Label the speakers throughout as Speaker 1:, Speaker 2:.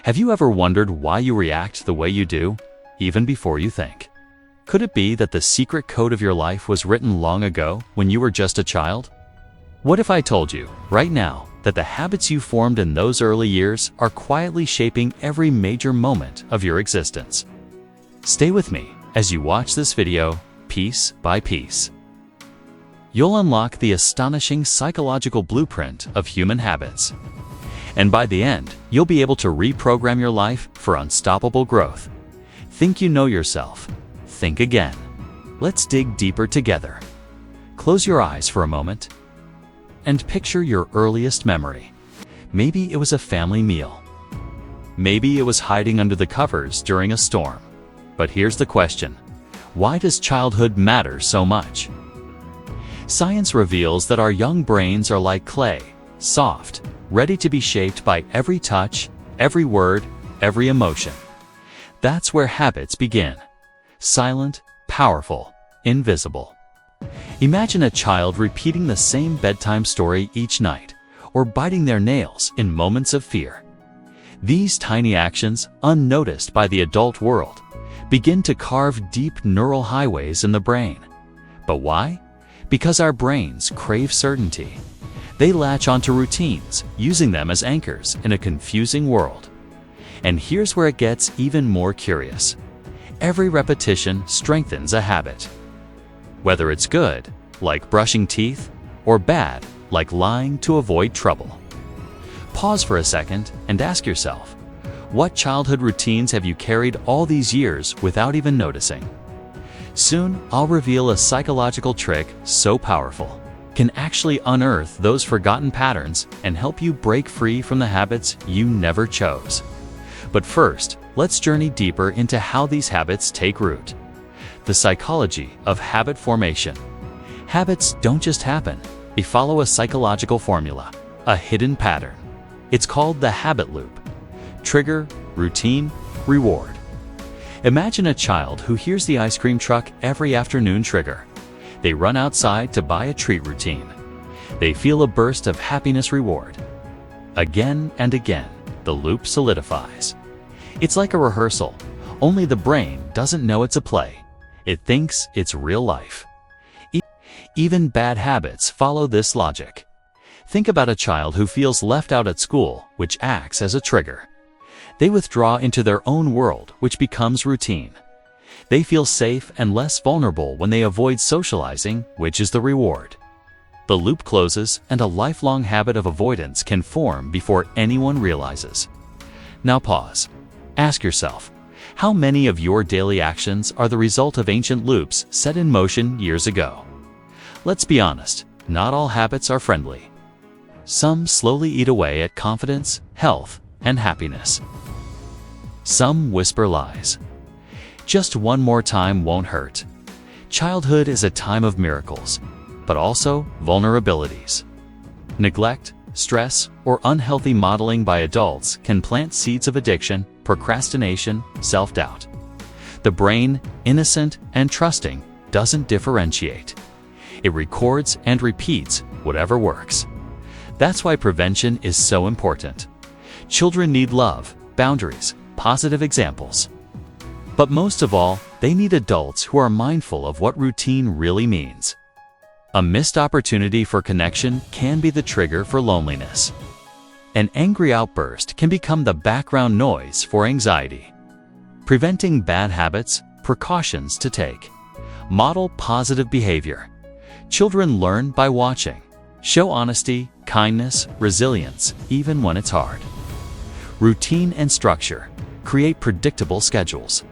Speaker 1: Have you ever wondered why you react the way you do, even before you think? Could it be that the secret code of your life was written long ago when you were just a child? What if I told you, right now, that the habits you formed in those early years are quietly shaping every major moment of your existence? Stay with me as you watch this video, piece by piece. You'll unlock the astonishing psychological blueprint of human habits. And by the end, you'll be able to reprogram your life for unstoppable growth. Think you know yourself? Think again. Let's dig deeper together. Close your eyes for a moment and picture your earliest memory. Maybe it was a family meal. Maybe it was hiding under the covers during a storm. But here's the question: why does childhood matter so much? Science reveals that our young brains are like clay, soft, ready to be shaped by every touch, every word, every emotion. That's where habits begin. Silent, powerful, invisible. Imagine a child repeating the same bedtime story each night, or biting their nails in moments of fear. These tiny actions, unnoticed by the adult world, begin to carve deep neural highways in the brain. But why? Because our brains crave certainty. They latch onto routines, using them as anchors in a confusing world. And here's where it gets even more curious. Every repetition strengthens a habit. Whether it's good, like brushing teeth, or bad, like lying to avoid trouble. Pause for a second and ask yourself, what childhood routines have you carried all these years without even noticing? Soon, I'll reveal a psychological trick so powerful, can actually unearth those forgotten patterns and help you break free from the habits you never chose. But first, let's journey deeper into how these habits take root. The psychology of habit formation. Habits don't just happen. They follow a psychological formula, a hidden pattern. It's called the habit loop. Trigger, routine, reward. Imagine a child who hears the ice cream truck every afternoon trigger. They run outside to buy a treat routine. They feel a burst of happiness reward. Again and again, the loop solidifies. It's like a rehearsal, only the brain doesn't know it's a play. It thinks it's real life. Even bad habits follow this logic. Think about a child who feels left out at school, which acts as a trigger. They withdraw into their own world, which becomes routine. They feel safe and less vulnerable when they avoid socializing, which is the reward. The loop closes, and a lifelong habit of avoidance can form before anyone realizes. Now pause. Ask yourself, how many of your daily actions are the result of ancient loops set in motion years ago? Let's be honest, not all habits are friendly. Some slowly eat away at confidence, health, and happiness. Some whisper lies. Just one more time won't hurt. Childhood is a time of miracles, but also vulnerabilities. Neglect, stress, or unhealthy modeling by adults can plant seeds of addiction, procrastination, self-doubt. The brain, innocent and trusting, doesn't differentiate. It records and repeats whatever works. That's why prevention is so important. Children need love, boundaries, positive examples. But most of all, they need adults who are mindful of what routine really means. A missed opportunity for connection can be the trigger for loneliness. An angry outburst can become the background noise for anxiety. Preventing bad habits, precautions to take. Model positive behavior. Children learn by watching. Show honesty, kindness, resilience, even when it's hard. Routine and structure. Create predictable schedules.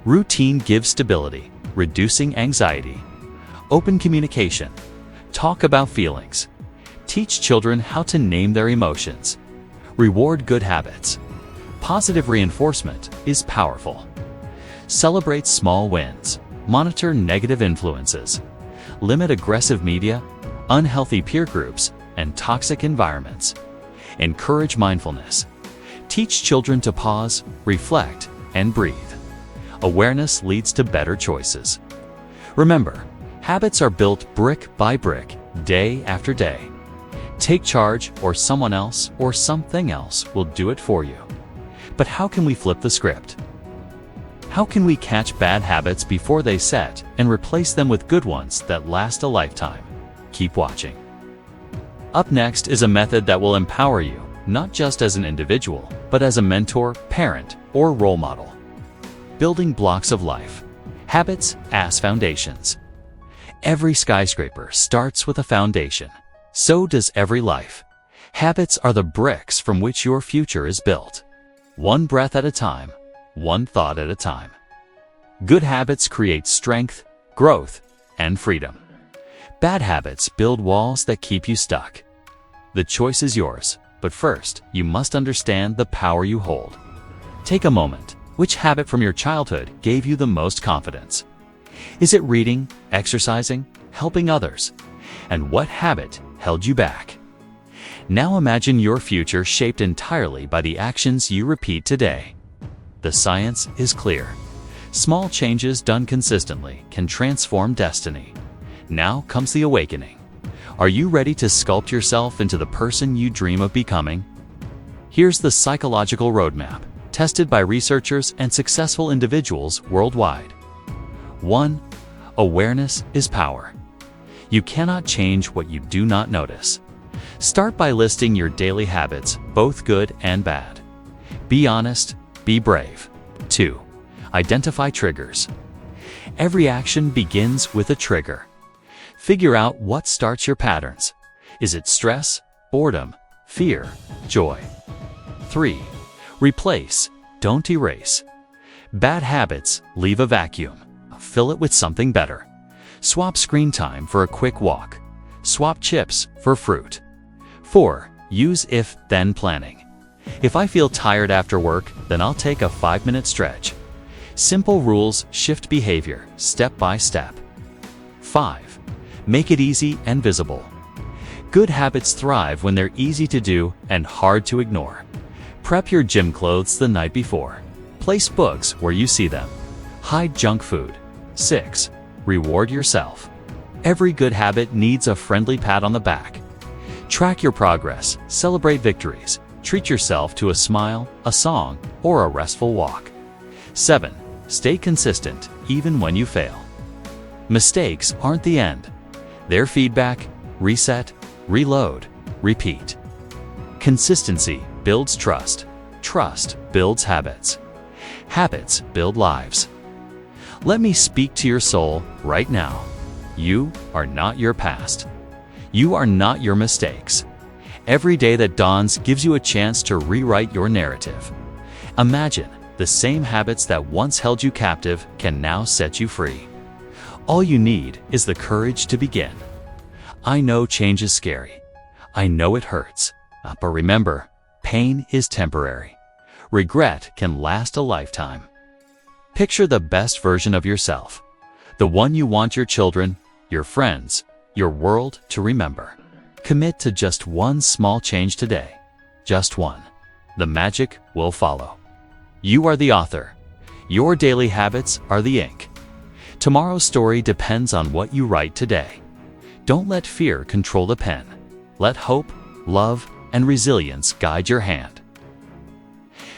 Speaker 1: Routine gives stability, reducing anxiety. Open communication. Talk about feelings. Teach children how to name their emotions. Reward good habits. Positive reinforcement is powerful. Celebrate small wins. Monitor negative influences. Limit aggressive media, unhealthy peer groups, and toxic environments. Encourage mindfulness. Teach children to pause, reflect, and breathe. Awareness leads to better choices. Remember, habits are built brick by brick, day after day. Take charge, or someone else or something else will do it for you. But how can we flip the script? How can we catch bad habits before they set and replace them with good ones that last a lifetime? Keep watching. Up next is a method that will empower you, not just as an individual, but as a mentor, parent, or role model. Building blocks of life. Habits as foundations. Every skyscraper starts with a foundation. So does every life. Habits are the bricks from which your future is built. One breath at a time, one thought at a time. Good habits create strength, growth, and freedom. Bad habits build walls that keep you stuck. The choice is yours, but first, you must understand the power you hold. Take a moment. Which habit from your childhood gave you the most confidence? Is it reading, exercising, helping others? And what habit held you back? Now imagine your future shaped entirely by the actions you repeat today. The science is clear. Small changes done consistently can transform destiny. Now comes the awakening. Are you ready to sculpt yourself into the person you dream of becoming? Here's the psychological roadmap, tested by researchers and successful individuals worldwide. 1. Awareness is power. You cannot change what you do not notice. Start by listing your daily habits, both good and bad. Be honest, be brave. 2. Identify triggers. Every action begins with a trigger. Figure out what starts your patterns. Is it stress, boredom, fear, joy? 3. Replace, don't erase. Bad habits leave a vacuum. Fill it with something better. Swap screen time for a quick walk. Swap chips for fruit. 4. Use if-then planning. If I feel tired after work, then I'll take a 5-minute stretch. Simple rules shift behavior step by step. 5. Make it easy and visible. Good habits thrive when they're easy to do and hard to ignore. Prep your gym clothes the night before. Place books where you see them. Hide junk food. 6. Reward yourself. Every good habit needs a friendly pat on the back. Track your progress, celebrate victories, treat yourself to a smile, a song, or a restful walk. 7. Stay consistent even when you fail. Mistakes aren't the end. They're feedback. Reset, reload, repeat. Consistency builds trust. Trust builds habits. Habits build lives. Let me speak to your soul right now. You are not your past. You are not your mistakes. Every day that dawns gives you a chance to rewrite your narrative. Imagine the same habits that once held you captive can now set you free. All you need is the courage to begin. I know change is scary. I know it hurts. But remember, pain is temporary. Regret can last a lifetime. Picture the best version of yourself, the one you want your children, your friends, your world to remember. Commit to just one small change today. Just one. The magic will follow. You are the author. Your daily habits are the ink. Tomorrow's story depends on what you write today. Don't let fear control the pen. Let hope, love, and resilience guide your hand.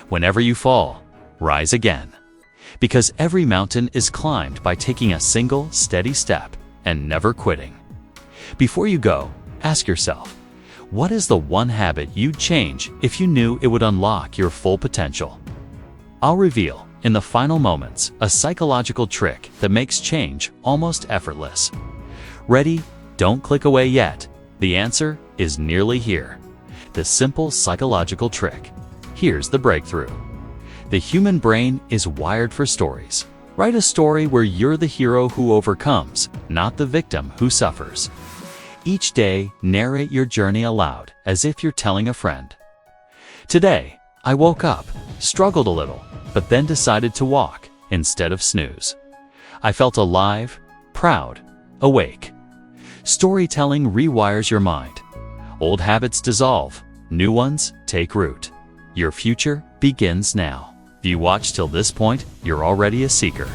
Speaker 1: Whenever you fall, rise again. Because every mountain is climbed by taking a single, steady step and never quitting. Before you go, ask yourself, what is the one habit you'd change if you knew it would unlock your full potential? I'll reveal, in the final moments, a psychological trick that makes change almost effortless. Ready? Don't click away yet. The answer is nearly here. The simple psychological trick. Here's the breakthrough. The human brain is wired for stories. Write a story where you're the hero who overcomes, not the victim who suffers. Each day, narrate your journey aloud, as if you're telling a friend. Today, I woke up, struggled a little, but then decided to walk instead of snooze. I felt alive, proud, awake. Storytelling rewires your mind. Old habits dissolve, new ones take root. Your future begins now. If you watch till this point, you're already a seeker.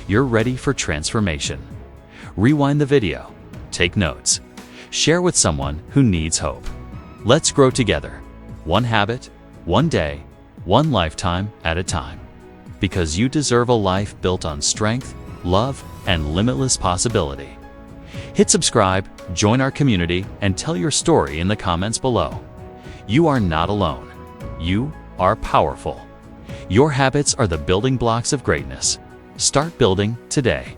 Speaker 1: You're ready for transformation. Rewind the video. Take notes. Share with someone who needs hope. Let's grow together. One habit, one day, one lifetime at a time. Because you deserve a life built on strength, love, and limitless possibility. Hit subscribe, join our community, and tell your story in the comments below. You are not alone. You are powerful. Your habits are the building blocks of greatness. Start building today.